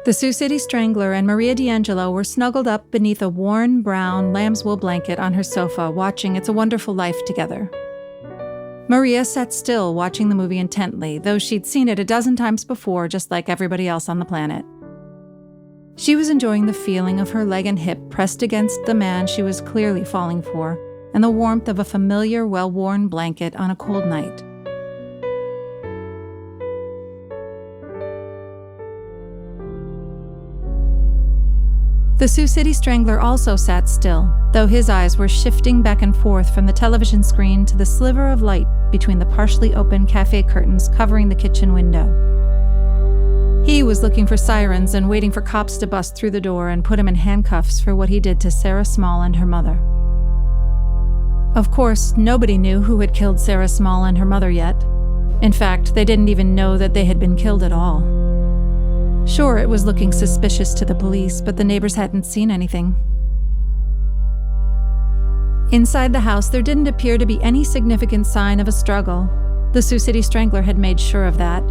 The Sioux City Strangler and Maria D'Angelo were snuggled up beneath a worn, brown lambswool blanket on her sofa, watching It's a Wonderful Life together. Maria sat still, watching the movie intently, though she'd seen it a dozen times before, just like everybody else on the planet. She was enjoying the feeling of her leg and hip pressed against the man she was clearly falling for, and the warmth of a familiar, well-worn blanket on a cold night. The Sioux City Strangler also sat still, though his eyes were shifting back and forth from the television screen to the sliver of light between the partially open cafe curtains covering the kitchen window. He was looking for sirens and waiting for cops to bust through the door and put him in handcuffs for what he did to Sarah Small and her mother. Of course, nobody knew who had killed Sarah Small and her mother yet. In fact, they didn't even know that they had been killed at all. Sure, it was looking suspicious to the police, but the neighbors hadn't seen anything. Inside the house, there didn't appear to be any significant sign of a struggle. The Sioux City Strangler had made sure of that.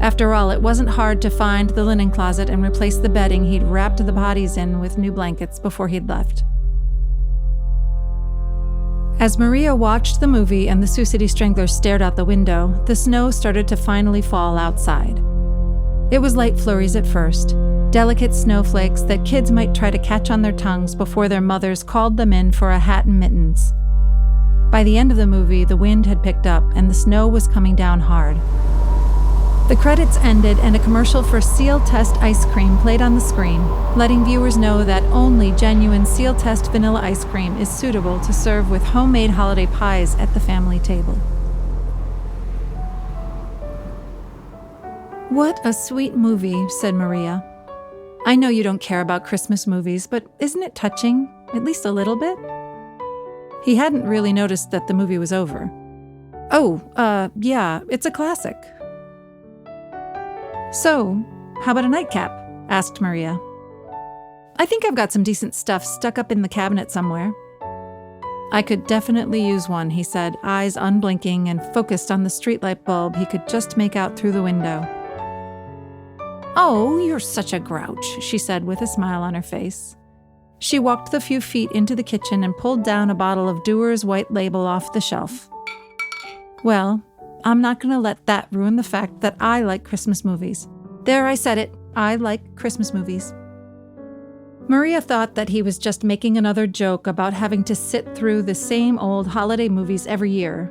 After all, it wasn't hard to find the linen closet and replace the bedding he'd wrapped the bodies in with new blankets before he'd left. As Maria watched the movie and the Sioux City Strangler stared out the window, the snow started to finally fall outside. It was light flurries at first, delicate snowflakes that kids might try to catch on their tongues before their mothers called them in for a hat and mittens. By the end of the movie, the wind had picked up and the snow was coming down hard. The credits ended and a commercial for Seal Test ice cream played on the screen, letting viewers know that only genuine Seal Test vanilla ice cream is suitable to serve with homemade holiday pies at the family table. "What a sweet movie," said Maria. "I know you don't care about Christmas movies, but isn't it touching? At least a little bit?" He hadn't really noticed that the movie was over. Yeah, it's a classic." "So, how about a nightcap?" asked Maria. "I think I've got some decent stuff stuck up in the cabinet somewhere." "I could definitely use one," he said, eyes unblinking and focused on the streetlight bulb he could just make out through the window. "Oh, you're such a grouch," she said with a smile on her face. She walked the few feet into the kitchen and pulled down a bottle of Dewar's White Label off the shelf. "Well, I'm not going to let that ruin the fact that I like Christmas movies. There, I said it. I like Christmas movies." Maria thought that he was just making another joke about having to sit through the same old holiday movies every year.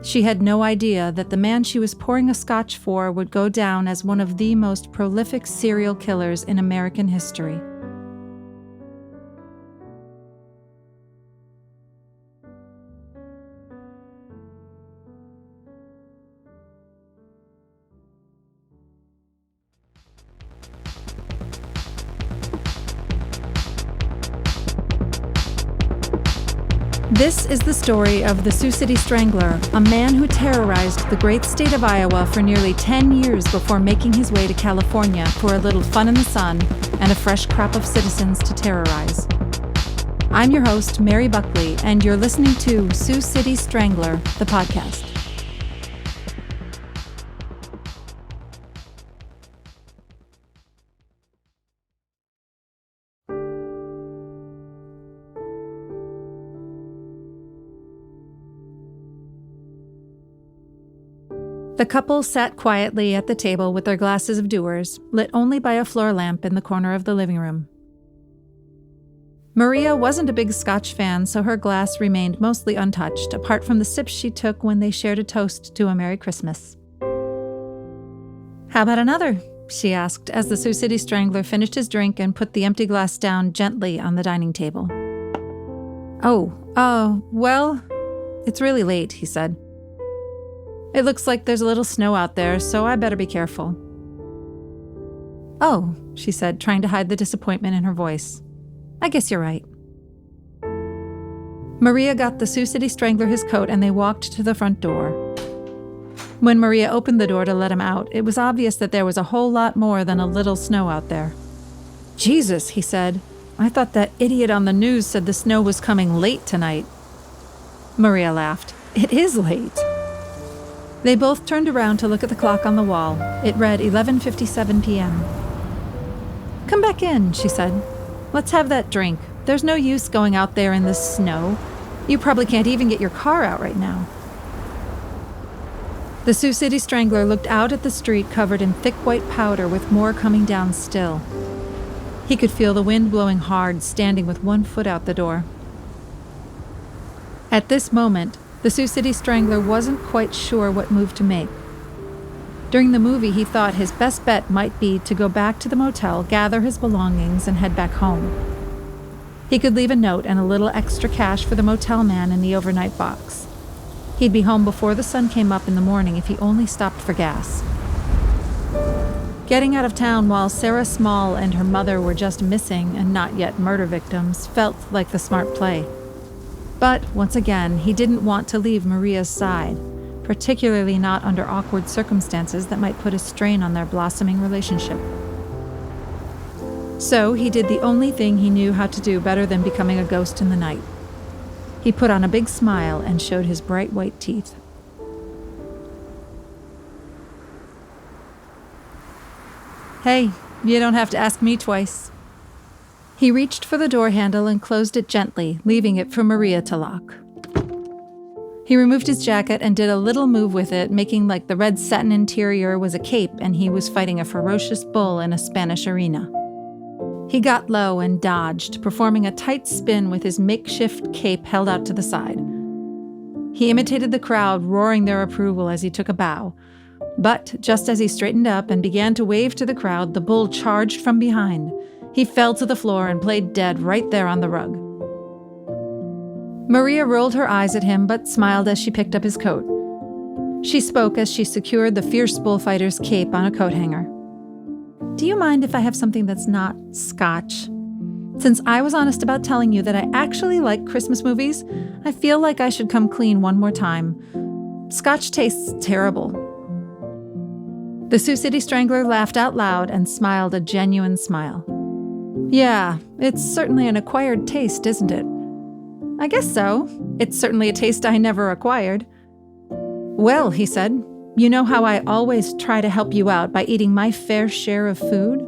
She had no idea that the man she was pouring a scotch for would go down as one of the most prolific serial killers in American history. This is the story of the Sioux City Strangler, a man who terrorized the great state of Iowa for nearly 10 years before making his way to California for a little fun in the sun and a fresh crop of citizens to terrorize. I'm your host, Mary Buckley, and you're listening to Sioux City Strangler, the podcast. The couple sat quietly at the table with their glasses of Dewar's, lit only by a floor lamp in the corner of the living room. Maria wasn't a big Scotch fan, so her glass remained mostly untouched, apart from the sips she took when they shared a toast to a Merry Christmas. "How about another?" she asked as the Sioux City Strangler finished his drink and put the empty glass down gently on the dining table. Well, it's really late," he said. "It looks like there's a little snow out there, so I better be careful." "Oh," she said, trying to hide the disappointment in her voice. "I guess you're right." Maria got the Sioux City Strangler his coat and they walked to the front door. When Maria opened the door to let him out, it was obvious that there was a whole lot more than a little snow out there. "Jesus," he said. "I thought that idiot on the news said the snow was coming late tonight." Maria laughed. "It is late." They both turned around to look at the clock on the wall. It read 11:57 p.m. "Come back in," she said. "Let's have that drink. There's no use going out there in the snow. You probably can't even get your car out right now." The Sioux City Strangler looked out at the street covered in thick white powder with more coming down still. He could feel the wind blowing hard, standing with one foot out the door. At this moment, the Sioux City Strangler wasn't quite sure what move to make. During the movie, he thought his best bet might be to go back to the motel, gather his belongings, and head back home. He could leave a note and a little extra cash for the motel man in the overnight box. He'd be home before the sun came up in the morning if he only stopped for gas. Getting out of town while Sarah Small and her mother were just missing and not yet murder victims felt like the smart play. But, once again, he didn't want to leave Maria's side, particularly not under awkward circumstances that might put a strain on their blossoming relationship. So he did the only thing he knew how to do better than becoming a ghost in the night. He put on a big smile and showed his bright white teeth. "Hey, you don't have to ask me twice." He reached for the door handle and closed it gently, leaving it for Maria to lock. He removed his jacket and did a little move with it, making like the red satin interior was a cape and he was fighting a ferocious bull in a Spanish arena. He got low and dodged, performing a tight spin with his makeshift cape held out to the side. He imitated the crowd, roaring their approval as he took a bow. But just as he straightened up and began to wave to the crowd, the bull charged from behind. He fell to the floor and played dead right there on the rug. Maria rolled her eyes at him but smiled as she picked up his coat. She spoke as she secured the fierce bullfighter's cape on a coat hanger. "Do you mind if I have something that's not scotch? Since I was honest about telling you that I actually like Christmas movies, I feel like I should come clean one more time. Scotch tastes terrible." The Sioux City Strangler laughed out loud and smiled a genuine smile. "Yeah, it's certainly an acquired taste, isn't it?" "I guess so. It's certainly a taste I never acquired." "Well," he said, "you know how I always try to help you out by eating my fair share of food?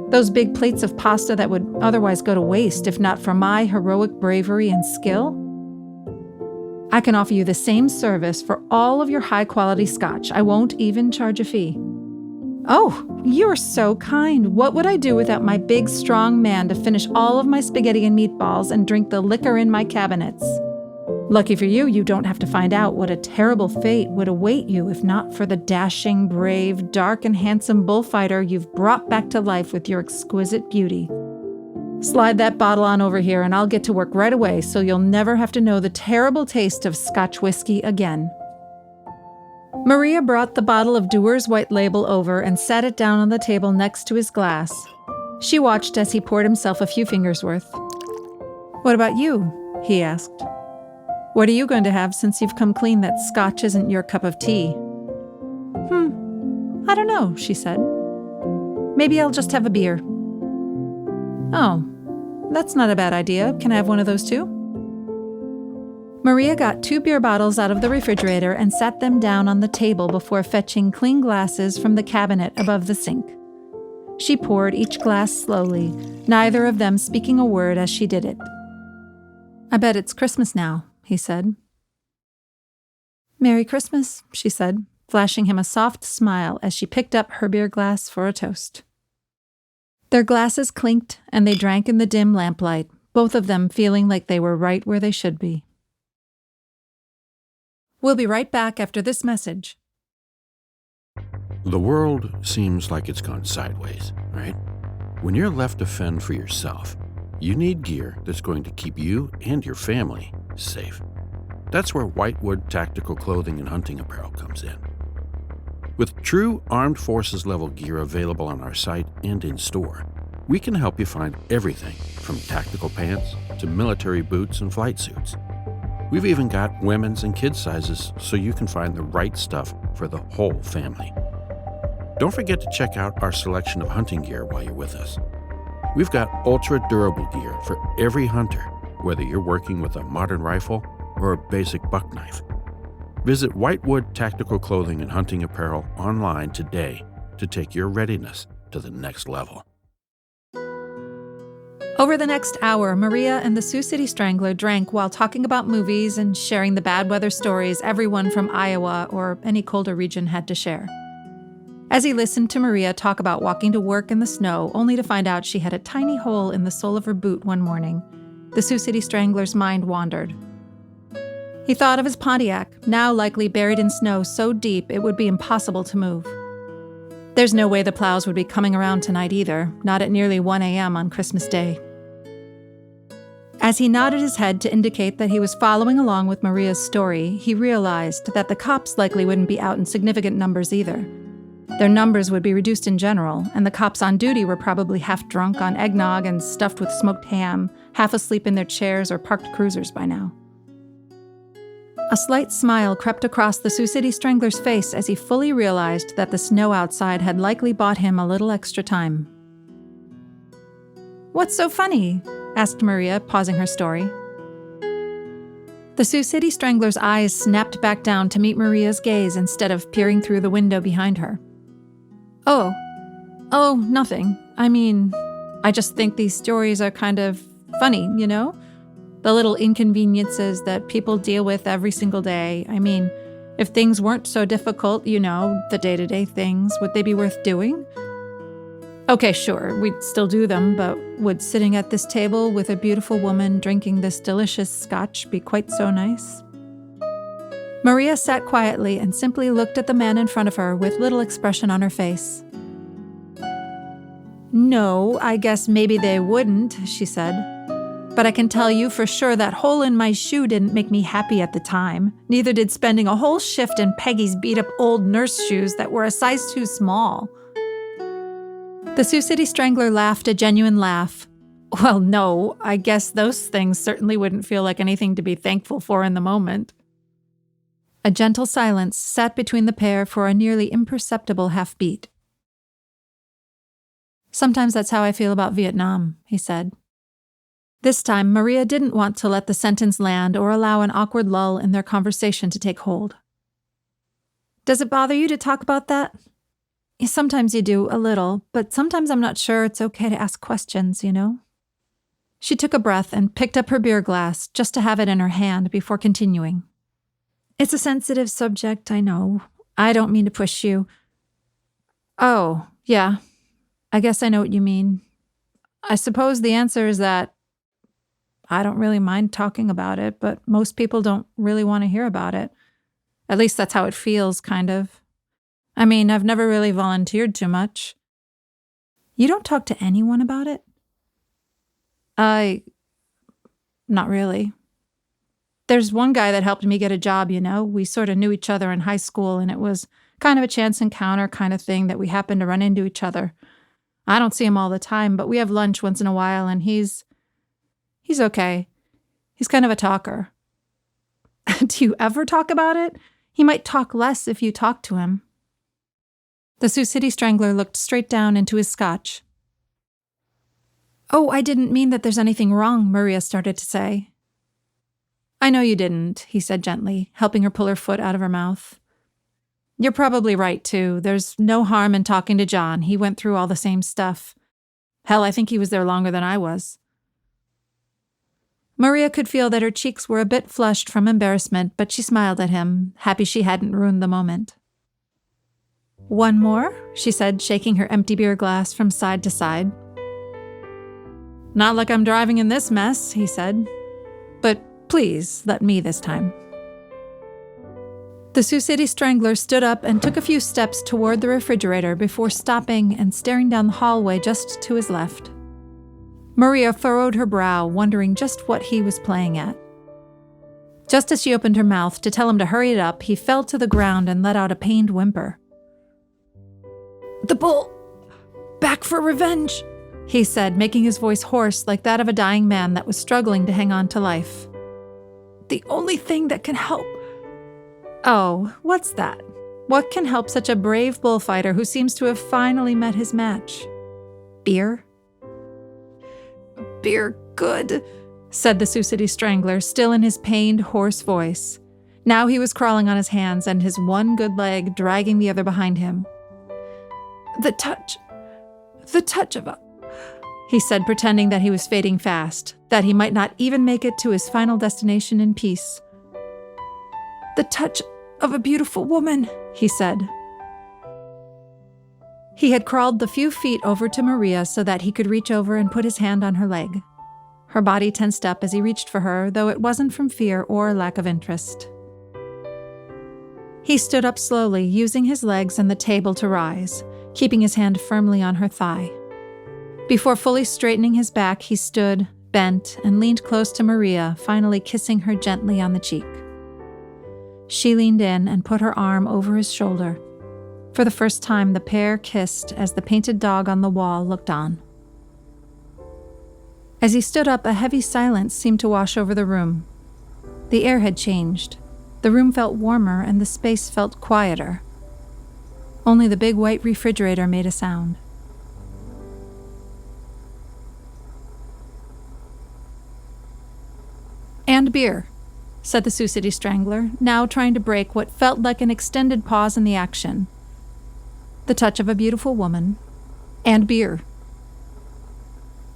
Those big plates of pasta that would otherwise go to waste if not for my heroic bravery and skill? I can offer you the same service for all of your high-quality scotch. I won't even charge a fee." "Oh, you're so kind. What would I do without my big, strong man to finish all of my spaghetti and meatballs and drink the liquor in my cabinets? Lucky for you, you don't have to find out what a terrible fate would await you if not for the dashing, brave, dark, and handsome bullfighter you've brought back to life with your exquisite beauty. Slide that bottle on over here and I'll get to work right away so you'll never have to know the terrible taste of Scotch whiskey again." Maria brought the bottle of Dewar's White Label over and sat it down on the table next to his glass. She watched as he poured himself a few fingers worth. "What about you?" he asked. "What are you going to have since you've come clean that scotch isn't your cup of tea?" I don't know," she said. "Maybe I'll just have a beer." "Oh, that's not a bad idea. Can I have one of those too?" Maria got 2 beer bottles out of the refrigerator and sat them down on the table before fetching clean glasses from the cabinet above the sink. She poured each glass slowly, neither of them speaking a word as she did it. "I bet it's Christmas now," he said. "Merry Christmas," she said, flashing him a soft smile as she picked up her beer glass for a toast. Their glasses clinked and they drank in the dim lamplight, both of them feeling like they were right where they should be. We'll be right back after this message. The world seems like it's gone sideways, right? When you're left to fend for yourself, you need gear that's going to keep you and your family safe. That's where Whitewood Tactical Clothing and Hunting Apparel comes in. With true armed forces level gear available on our site and in store, we can help you find everything from tactical pants to military boots and flight suits. We've even got women's and kids' sizes so you can find the right stuff for the whole family. Don't forget to check out our selection of hunting gear while you're with us. We've got ultra-durable gear for every hunter, whether you're working with a modern rifle or a basic buck knife. Visit Whitewood Tactical Clothing and Hunting Apparel online today to take your readiness to the next level. Over the next hour, Maria and the Sioux City Strangler drank while talking about movies and sharing the bad weather stories everyone from Iowa or any colder region had to share. As he listened to Maria talk about walking to work in the snow, only to find out she had a tiny hole in the sole of her boot one morning, the Sioux City Strangler's mind wandered. He thought of his Pontiac, now likely buried in snow so deep it would be impossible to move. There's no way the plows would be coming around tonight either, not at nearly 1 a.m. on Christmas Day. As he nodded his head to indicate that he was following along with Maria's story, he realized that the cops likely wouldn't be out in significant numbers either. Their numbers would be reduced in general, and the cops on duty were probably half drunk on eggnog and stuffed with smoked ham, half asleep in their chairs or parked cruisers by now. A slight smile crept across the Sioux City Strangler's face as he fully realized that the snow outside had likely bought him a little extra time. "What's so funny?" asked Maria, pausing her story. The Sioux City Strangler's eyes snapped back down to meet Maria's gaze instead of peering through the window behind her. Oh, nothing. I mean, I just think these stories are kind of funny, you know? The little inconveniences that people deal with every single day. I mean, if things weren't so difficult, you know, the day-to-day things, would they be worth doing? Okay, sure, we'd still do them, but would sitting at this table with a beautiful woman drinking this delicious scotch be quite so nice? Maria sat quietly and simply looked at the man in front of her with little expression on her face. "No, I guess maybe they wouldn't," she said. "But I can tell you for sure that hole in my shoe didn't make me happy at the time. Neither did spending a whole shift in Peggy's beat-up old nurse shoes that were a size too small." The Sioux City Strangler laughed a genuine laugh. "Well, no, I guess those things certainly wouldn't feel like anything to be thankful for in the moment." A gentle silence sat between the pair for a nearly imperceptible half-beat. "Sometimes that's how I feel about Vietnam," he said. This time, Maria didn't want to let the sentence land or allow an awkward lull in their conversation to take hold. "Does it bother you to talk about that?" "Sometimes you do, a little, but sometimes I'm not sure it's okay to ask questions, you know?" She took a breath and picked up her beer glass just to have it in her hand before continuing. "It's a sensitive subject, I know. I don't mean to push you." "Oh, yeah. I guess I know what you mean. I suppose the answer is that I don't really mind talking about it, but most people don't really want to hear about it. At least that's how it feels, kind of. I mean, I've never really volunteered too much." "You don't talk to anyone about it?" Not really. There's one guy that helped me get a job, you know. We sort of knew each other in high school, and it was kind of a chance encounter kind of thing that we happened to run into each other. I don't see him all the time, but we have lunch once in a while, and he's okay. He's kind of a talker." "Do you ever talk about it? He might talk less if you talk to him." The Sioux City Strangler looked straight down into his scotch. "Oh, I didn't mean that there's anything wrong," Maria started to say. "I know you didn't," he said gently, helping her pull her foot out of her mouth. "You're probably right, too. There's no harm in talking to John. He went through all the same stuff. Hell, I think he was there longer than I was." Maria could feel that her cheeks were a bit flushed from embarrassment, but she smiled at him, happy she hadn't ruined the moment. "One more?" she said, shaking her empty beer glass from side to side. "Not like I'm driving in this mess," he said. "But please, let me this time." The Sioux City Strangler stood up and took a few steps toward the refrigerator before stopping and staring down the hallway just to his left. Maria furrowed her brow, wondering just what he was playing at. Just as she opened her mouth to tell him to hurry it up, he fell to the ground and let out a pained whimper. "The bull! Back for revenge!" he said, making his voice hoarse like that of a dying man that was struggling to hang on to life. "The only thing that can help." "Oh, what's that? What can help such a brave bullfighter who seems to have finally met his match? Beer?" "Beer good," said the Sioux City Strangler, still in his pained, hoarse voice. Now he was crawling on his hands and his one good leg dragging the other behind him. The touch of he said, pretending that he was fading fast, that he might not even make it to his final destination in peace. "The touch of a beautiful woman," he said. He had crawled the few feet over to Maria so that he could reach over and put his hand on her leg. Her body tensed up as he reached for her, though it wasn't from fear or lack of interest. He stood up slowly, using his legs and the table to rise, keeping his hand firmly on her thigh. Before fully straightening his back, he stood, bent, and leaned close to Maria, finally kissing her gently on the cheek. She leaned in and put her arm over his shoulder. For the first time, the pair kissed as the painted dog on the wall looked on. As he stood up, a heavy silence seemed to wash over the room. The air had changed. The room felt warmer and the space felt quieter. Only the big white refrigerator made a sound. "And beer," said the Sioux City Strangler, now trying to break what felt like an extended pause in the action. "The touch of a beautiful woman. And beer."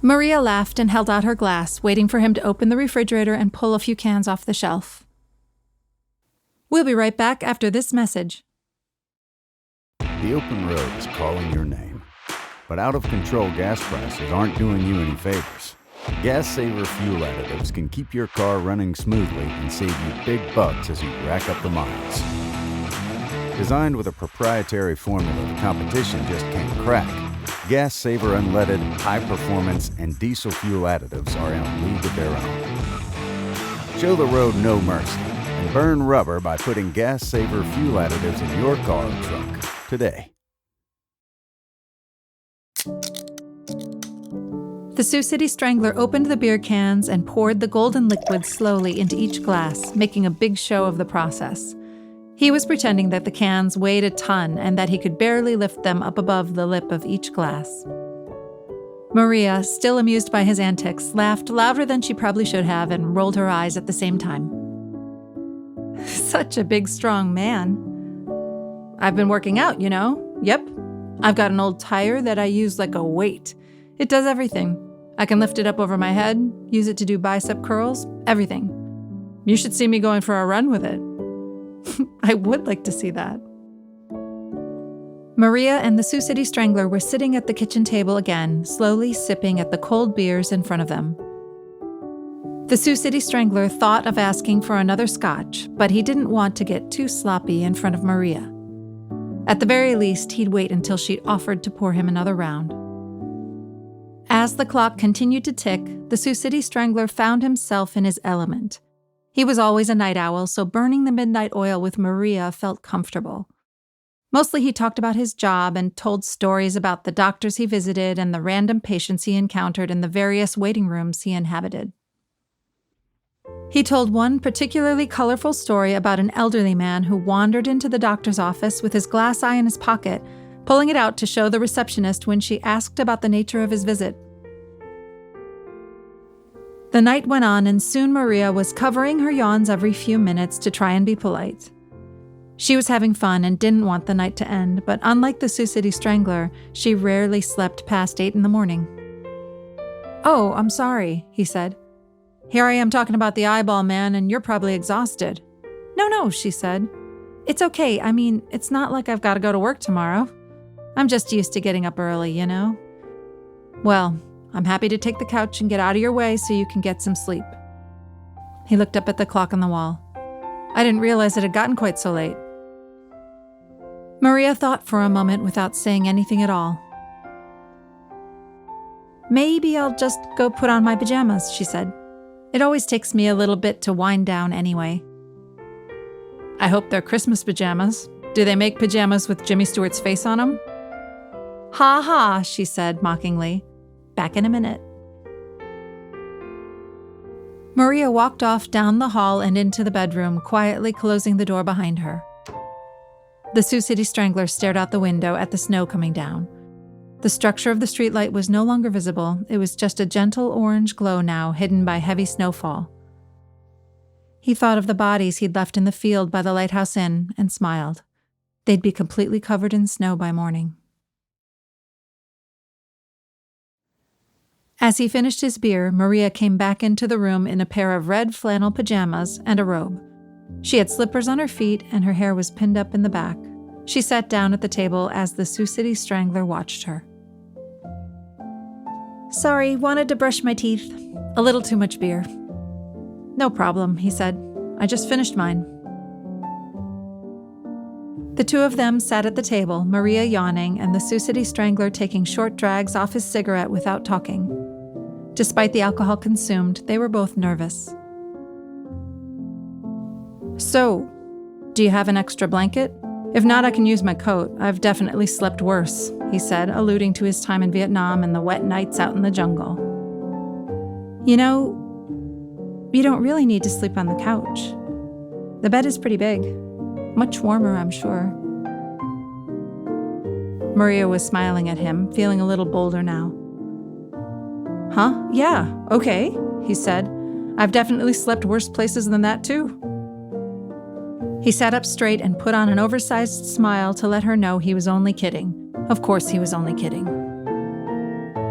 Maria laughed and held out her glass, waiting for him to open the refrigerator and pull a few cans off the shelf. We'll be right back after this message. The open road is calling your name, but out-of-control gas prices aren't doing you any favors. Gas Saver fuel additives can keep your car running smoothly and save you big bucks as you rack up the miles. Designed with a proprietary formula the competition just can't crack, Gas Saver unleaded, high-performance, and diesel fuel additives are in a league of their own. Show the road no mercy and burn rubber by putting Gas Saver fuel additives in your car or truck today. The Sioux City Strangler opened the beer cans and poured the golden liquid slowly into each glass, making a big show of the process. He was pretending that the cans weighed a ton and that he could barely lift them up above the lip of each glass. Maria, still amused by his antics, laughed louder than she probably should have and rolled her eyes at the same time. "Such a big, strong man." "I've been working out, you know. Yep. I've got an old tire that I use like a weight. It does everything. I can lift it up over my head, use it to do bicep curls, everything. You should see me going for a run with it." I would like to see that. Maria and the Sioux City Strangler were sitting at the kitchen table again, slowly sipping at the cold beers in front of them. The Sioux City Strangler thought of asking for another scotch, but he didn't want to get too sloppy in front of Maria. At the very least, he'd wait until she'd offered to pour him another round. As the clock continued to tick, the Sioux City Strangler found himself in his element. He was always a night owl, so burning the midnight oil with Maria felt comfortable. Mostly he talked about his job and told stories about the doctors he visited and the random patients he encountered in the various waiting rooms he inhabited. He told one particularly colorful story about an elderly man who wandered into the doctor's office with his glass eye in his pocket, pulling it out to show the receptionist when she asked about the nature of his visit. The night went on, and soon Maria was covering her yawns every few minutes to try and be polite. She was having fun and didn't want the night to end, but unlike the Sioux City Strangler, she rarely slept past 8 in the morning. "Oh, I'm sorry," he said. "Here I am talking about the eyeball man, and you're probably exhausted." No, she said. "It's okay. I mean, it's not like I've got to go to work tomorrow. I'm just used to getting up early, you know. Well, I'm happy to take the couch and get out of your way so you can get some sleep." He looked up at the clock on the wall. "I didn't realize it had gotten quite so late." Maria thought for a moment without saying anything at all. "Maybe I'll just go put on my pajamas," she said. "It always takes me a little bit to wind down anyway." "I hope they're Christmas pajamas. Do they make pajamas with Jimmy Stewart's face on them?" "Ha ha," she said mockingly. "Back in a minute." Maria walked off down the hall and into the bedroom, quietly closing the door behind her. The Sioux City Strangler stared out the window at the snow coming down. The structure of the streetlight was no longer visible. It was just a gentle orange glow now, hidden by heavy snowfall. He thought of the bodies he'd left in the field by the Lighthouse Inn and smiled. They'd be completely covered in snow by morning. As he finished his beer, Maria came back into the room in a pair of red flannel pajamas and a robe. She had slippers on her feet and her hair was pinned up in the back. She sat down at the table as the Sioux City Strangler watched her. "Sorry, wanted to brush my teeth. A little too much beer." "No problem," he said. "I just finished mine." The two of them sat at the table, Maria yawning and the Sioux City Strangler taking short drags off his cigarette without talking. Despite the alcohol consumed, they were both nervous. "So, do you have an extra blanket? If not, I can use my coat. I've definitely slept worse," he said, alluding to his time in Vietnam and the wet nights out in the jungle. "You know, you don't really need to sleep on the couch. The bed is pretty big. Much warmer, I'm sure." Maria was smiling at him, feeling a little bolder now. "Huh? Yeah, okay," he said. "I've definitely slept worse places than that, too." He sat up straight and put on an oversized smile to let her know he was only kidding. Of course he was only kidding.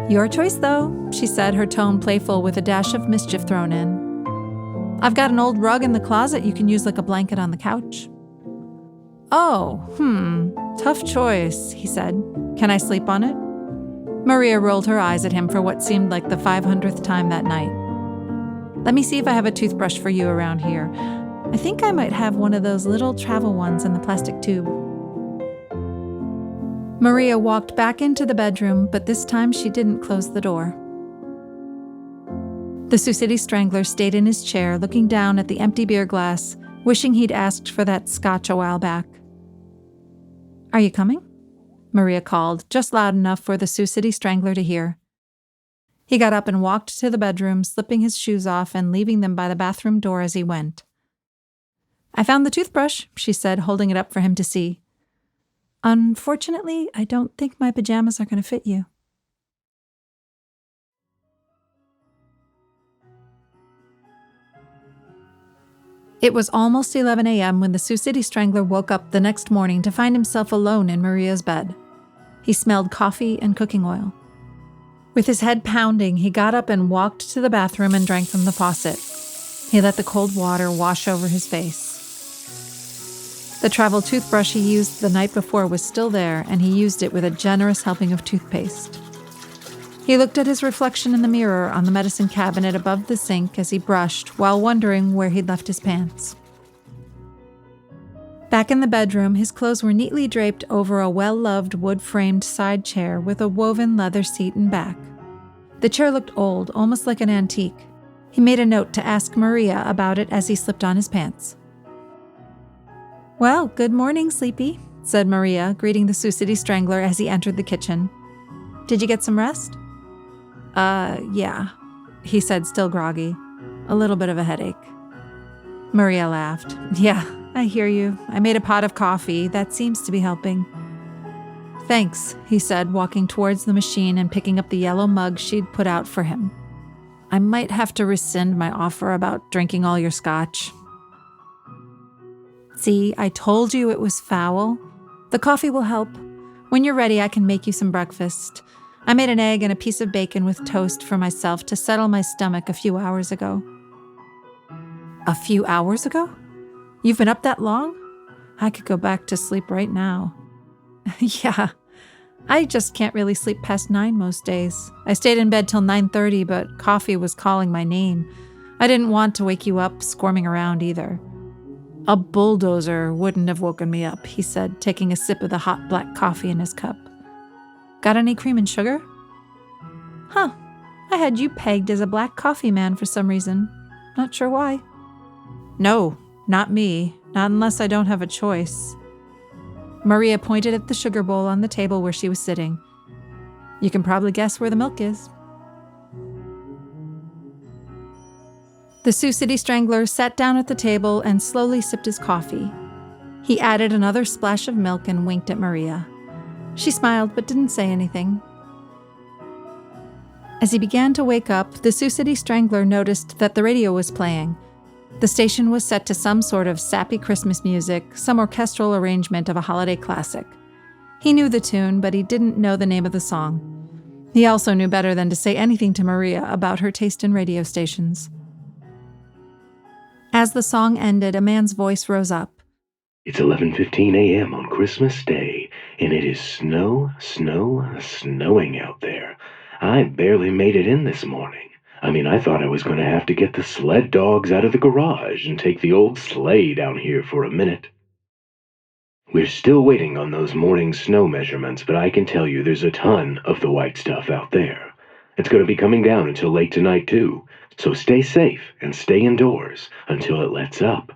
"Your choice, though," she said, her tone playful with a dash of mischief thrown in. "I've got an old rug in the closet you can use like a blanket on the couch." "Oh, tough choice," he said. "Can I sleep on it?" Maria rolled her eyes at him for what seemed like the 500th time that night. "Let me see if I have a toothbrush for you around here. I think I might have one of those little travel ones in the plastic tube." Maria walked back into the bedroom, but this time she didn't close the door. The Sioux City Strangler stayed in his chair, looking down at the empty beer glass, wishing he'd asked for that scotch a while back. "Are you coming?" Maria called, just loud enough for the Sioux City Strangler to hear. He got up and walked to the bedroom, slipping his shoes off and leaving them by the bathroom door as he went. "I found the toothbrush," she said, holding it up for him to see. "Unfortunately, I don't think my pajamas are going to fit you." It was almost 11 a.m. when the Sioux City Strangler woke up the next morning to find himself alone in Maria's bed. He smelled coffee and cooking oil. With his head pounding, he got up and walked to the bathroom and drank from the faucet. He let the cold water wash over his face. The travel toothbrush he used the night before was still there, and he used it with a generous helping of toothpaste. He looked at his reflection in the mirror on the medicine cabinet above the sink as he brushed, while wondering where he'd left his pants. Back in the bedroom, his clothes were neatly draped over a well-loved wood-framed side chair with a woven leather seat and back. The chair looked old, almost like an antique. He made a note to ask Maria about it as he slipped on his pants. "Well, good morning, Sleepy," said Maria, greeting the Sioux City Strangler as he entered the kitchen. "Did you get some rest?" Yeah," he said, still groggy. "A little bit of a headache." Maria laughed. "Yeah, I hear you. I made a pot of coffee. That seems to be helping." "Thanks," he said, walking towards the machine and picking up the yellow mug she'd put out for him. "I might have to rescind my offer about drinking all your scotch." "See, I told you it was foul. The coffee will help. When you're ready, I can make you some breakfast. I made an egg and a piece of bacon with toast for myself to settle my stomach a few hours ago." "A few hours ago? You've been up that long? I could go back to sleep right now." "Yeah, I just can't really sleep past 9 most days. I stayed in bed till 9:30, but coffee was calling my name. I didn't want to wake you up squirming around either." "A bulldozer wouldn't have woken me up," he said, taking a sip of the hot black coffee in his cup. "Got any cream and sugar?" "Huh, I had you pegged as a black coffee man for some reason. Not sure why." "No, not me. Not unless I don't have a choice." Maria pointed at the sugar bowl on the table where she was sitting. "You can probably guess where the milk is." The Sioux City Strangler sat down at the table and slowly sipped his coffee. He added another splash of milk and winked at Maria. She smiled but didn't say anything. As he began to wake up, the Sioux City Strangler noticed that the radio was playing. The station was set to some sort of sappy Christmas music, some orchestral arrangement of a holiday classic. He knew the tune, but he didn't know the name of the song. He also knew better than to say anything to Maria about her taste in radio stations. As the song ended, a man's voice rose up. It's 11:15 a.m. on Christmas Day, and it is snowing out there. I barely made it in this morning. I thought I was going to have to get the sled dogs out of the garage and take the old sleigh down here for a minute. We're still waiting on those morning snow measurements, but I can tell you there's a ton of the white stuff out there. It's going to be coming down until late tonight, too, so stay safe and stay indoors until it lets up.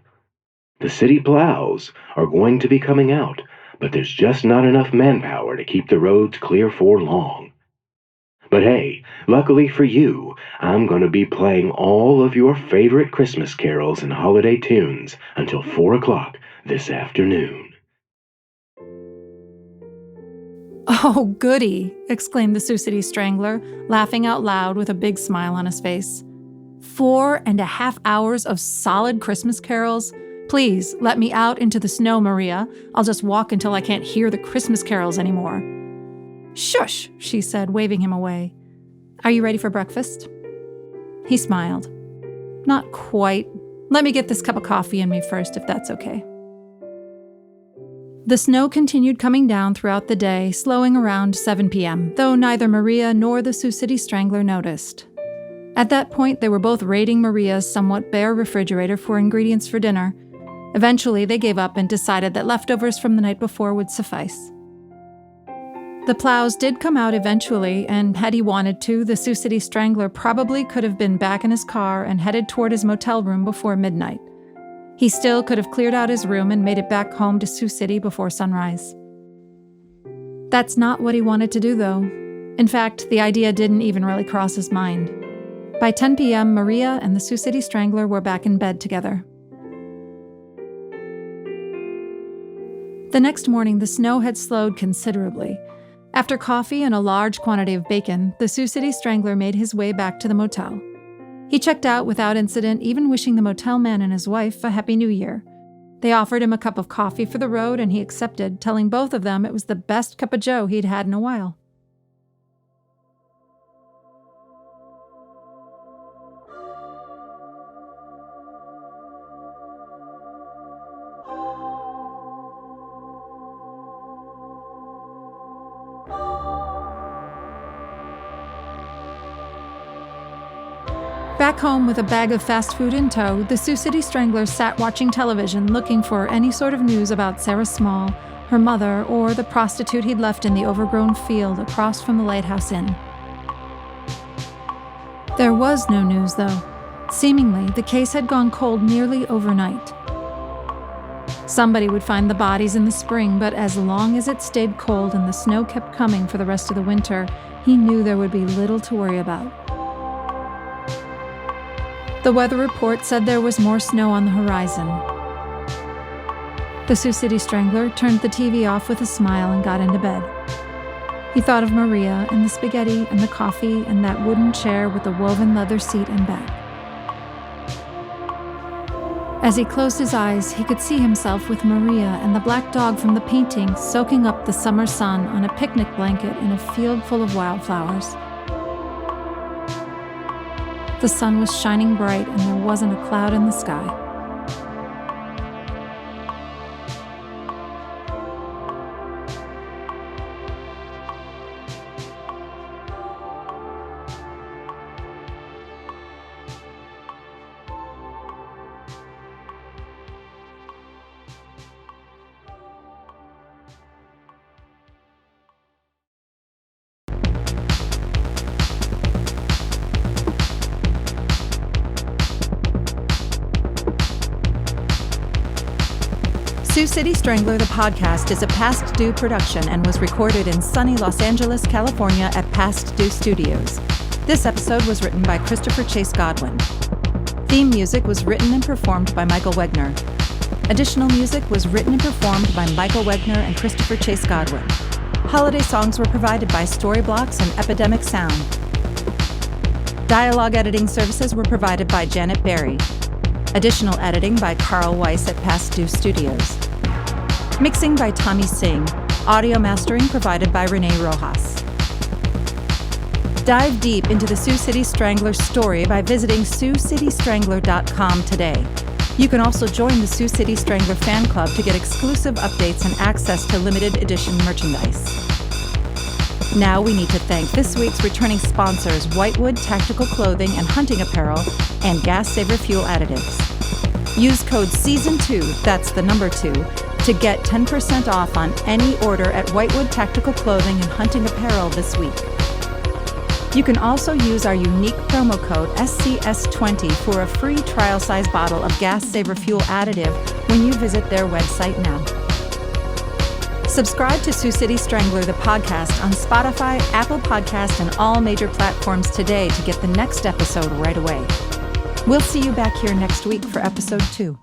The city plows are going to be coming out, but there's just not enough manpower to keep the roads clear for long. But hey, luckily for you, I'm going to be playing all of your favorite Christmas carols and holiday tunes until 4 o'clock this afternoon. "Oh, goody," exclaimed the Sioux City Strangler, laughing out loud with a big smile on his face. 4.5 hours of solid Christmas carols? Please, let me out into the snow, Maria. I'll just walk until I can't hear the Christmas carols anymore. "Shush," she said, waving him away. "Are you ready for breakfast?" He smiled. "Not quite. Let me get this cup of coffee in me first, if that's okay." The snow continued coming down throughout the day, slowing around 7 p.m., though neither Maria nor the Sioux City Strangler noticed. At that point, they were both raiding Maria's somewhat bare refrigerator for ingredients for dinner. Eventually, they gave up and decided that leftovers from the night before would suffice. The plows did come out eventually, and had he wanted to, the Sioux City Strangler probably could have been back in his car and headed toward his motel room before midnight. He still could have cleared out his room and made it back home to Sioux City before sunrise. That's not what he wanted to do, though. In fact, the idea didn't even really cross his mind. By 10 p.m., Maria and the Sioux City Strangler were back in bed together. The next morning, the snow had slowed considerably. After coffee and a large quantity of bacon, the Sioux City Strangler made his way back to the motel. He checked out without incident, even wishing the motel man and his wife a Happy New Year. They offered him a cup of coffee for the road, and he accepted, telling both of them it was the best cup of joe he'd had in a while. Back home with a bag of fast food in tow, the Sioux City Strangler sat watching television looking for any sort of news about Sarah Small, her mother, or the prostitute he'd left in the overgrown field across from the Lighthouse Inn. There was no news, though. Seemingly, the case had gone cold nearly overnight. Somebody would find the bodies in the spring, but as long as it stayed cold and the snow kept coming for the rest of the winter, he knew there would be little to worry about. The weather report said there was more snow on the horizon. The Sioux City Strangler turned the TV off with a smile and got into bed. He thought of Maria and the spaghetti and the coffee and that wooden chair with the woven leather seat and back. As he closed his eyes, he could see himself with Maria and the black dog from the painting soaking up the summer sun on a picnic blanket in a field full of wildflowers. The sun was shining bright and there wasn't a cloud in the sky. Sioux City Strangler, the podcast, is a Past Due production and was recorded in sunny Los Angeles, California at Past Due Studios. This episode was written by Christopher Chase Godwin. Theme music was written and performed by Michael Wegner. Additional music was written and performed by Michael Wegner and Christopher Chase Godwin. Holiday songs were provided by Storyblocks and Epidemic Sound. Dialogue editing services were provided by Janet Berry. Additional editing by Karl Weiss at Past Due Studios. Mixing by Singh. Audio mastering provided by Renee Rojas. Dive deep into the Sioux City Strangler story by visiting SiouxCityStrangler.com today. You can also join the Sioux City Strangler fan club to get exclusive updates and access to limited edition merchandise. Now we need to thank this week's returning sponsors, Whitewood Tactical Clothing and Hunting Apparel, and Gas Saver Fuel Additives. Use code SEASON2, that's the number 2, to get 10% off on any order at Whitewood Tactical Clothing and Hunting Apparel this week. You can also use our unique promo code SCS20 for a free trial size bottle of Gas Saver Fuel Additive when you visit their website now. Subscribe to Sioux City Strangler, the podcast, on Spotify, Apple Podcast, and all major platforms today to get the next episode right away. We'll see you back here next week for episode 2.